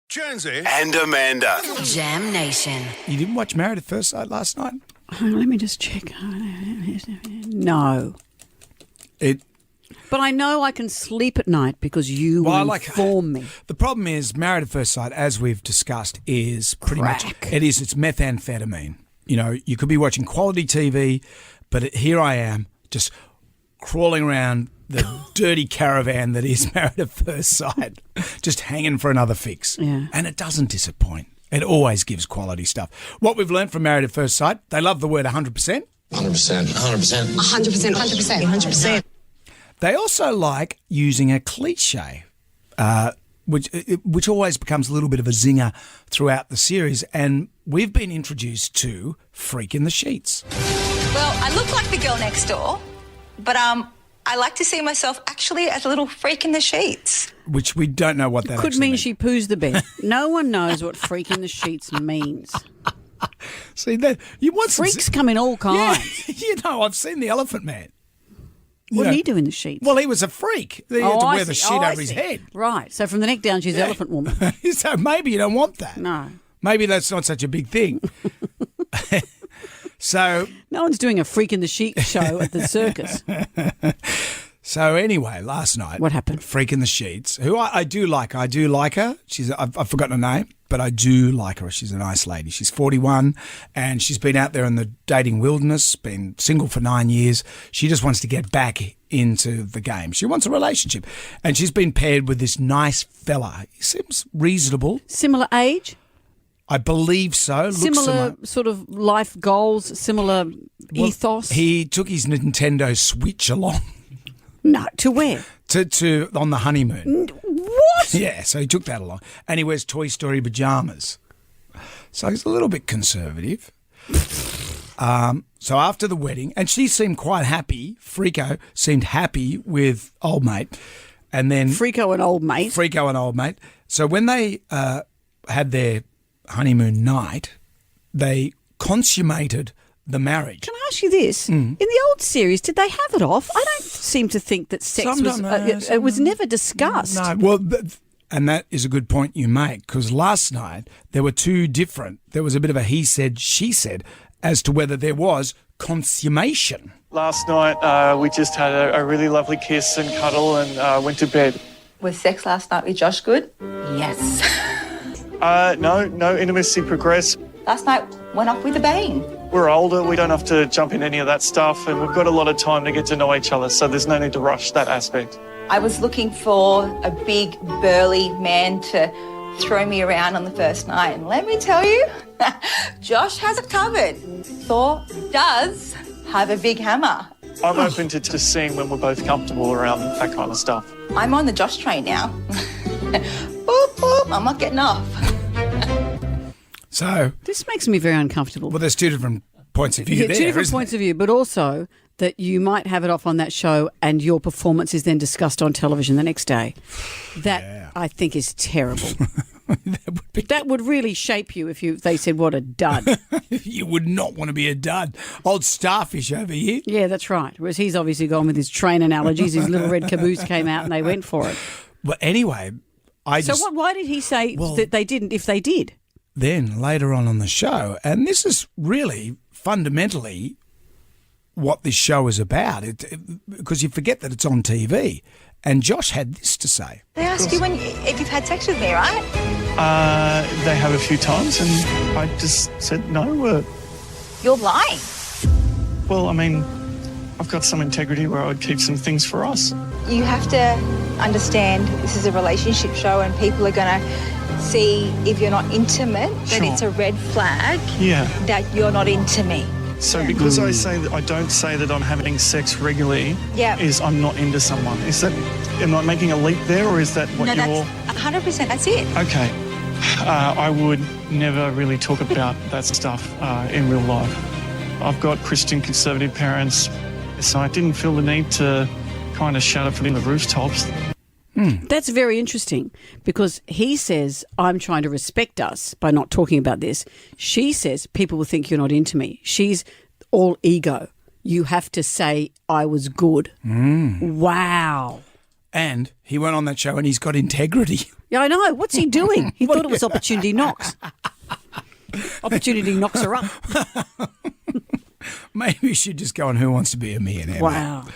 Jonesy and Amanda. Jam Nation. You didn't watch Married at First Sight last night? Let me just check. No. But I know I can sleep at night because you will inform me. The problem is Married at First Sight, as we've discussed, is pretty Crack. much it's methamphetamine. You know, you could be watching quality TV, but here I am just crawling around the dirty caravan that is Married at First Sight, just hanging for another fix. Yeah. And it doesn't disappoint. It always gives quality stuff. What we've learned from Married at First Sight, they love the word 100%. 100%. 100%. 100%, 100%, 100%. They also like using a cliche, which always becomes a little bit of a zinger throughout the series. And we've been introduced to Freak in the Sheets. Well, I look like the girl next door, but I like to see myself actually as a little freak in the sheets. Which we don't know what that Could actually mean means. she poos the bed. No one knows what freak in the sheets means. See, that you want some Freaks come in all kinds. Yeah, I've seen the Elephant Man. What You know, did he do in the sheets? Well, he was a freak. He had to I wear the see. shit I over his see. head. Right. So from the neck down, she's Elephant Woman. So maybe you don't want that. No. Maybe that's not such a big thing. So No one's doing a freak in the sheet show at the circus. So anyway, last night, What happened? Freak in the Sheets, who I do like. I do like her. I've forgotten her name, but I do like her. She's a nice lady. She's 41 and she's been out there in the dating wilderness, been single for 9 years. She just wants to get back into the game. She wants a relationship. And she's been paired with this nice fella. He seems reasonable. Similar age? I believe so. Looks Similar sort of life goals, similar ethos? He took his Nintendo Switch along. No, to where? To on the honeymoon. What? Yeah, so he took that along. And he wears Toy Story pajamas. So he's a little bit conservative. So after the wedding, and she seemed quite happy, Freako seemed happy with old mate. And then Freako and old mate. So when they had their honeymoon night, they consummated the marriage. Can I ask you this? In the old series, did they have it off? I don't seem to think that sex it was never discussed. No, well, and that is a good point you make, because last night there were two different. There was a bit of a he said, she said as to whether there was consummation. Last night we just had a really lovely kiss and cuddle and went to bed. Was sex last night with Josh good? Yes. No intimacy progressed. Last night went off with a bang. We're older, we don't have to jump in any of that stuff, and we've got a lot of time to get to know each other, so there's no need to rush that aspect. I was looking for a big, burly man to throw me around on the first night, and let me tell you, Josh has it covered. Thor does have a big hammer. I'm open to seeing when we're both comfortable around that kind of stuff. I'm on the Josh train now. Boop, boop, I'm not getting off. So, This makes me very uncomfortable. well, there's two different points of view there, two different isn't points there? of view, but also that you might have it off on that show and your performance is then discussed on television the next day. That, I think, is terrible. That would really shape you if they said, what a dud. You would not want to be a dud. Old starfish over here. Yeah, that's right. Whereas he's obviously gone with his train analogies. His little red caboose came out and they went for it. Well, anyway, Why did he say that they didn't if they did? Then later on the show, and this is really fundamentally what this show is about, because you forget that it's on TV. And Josh had this to say. They ask you if you've had sex with me, right? They have a few times, and I just said no. You're lying. Well, I mean, I've got some integrity where I would keep some things for us. You have to understand this is a relationship show and people are going to see if you're not intimate, that Sure. it's a red flag that you're not into me. So because I say that I don't say that I'm having sex regularly, Yeah. is I'm not into someone. Is that, am I making a leap there, or is that what No, you're... that's 100%, that's it. Okay. I would never really talk about that stuff in real life. I've got Christian conservative parents, so I didn't feel the need to kind of shout it from the rooftops. That's very interesting because he says, I'm trying to respect us by not talking about this. She says, people will think you're not into me. She's all ego. You have to say I was good. Wow. And he went on that show and he's got integrity. Yeah, I know. What's he doing? He thought it was Opportunity Knocks. Opportunity knocks her up. Maybe you should just go on Who Wants to Be a Millionaire. Wow. Mate.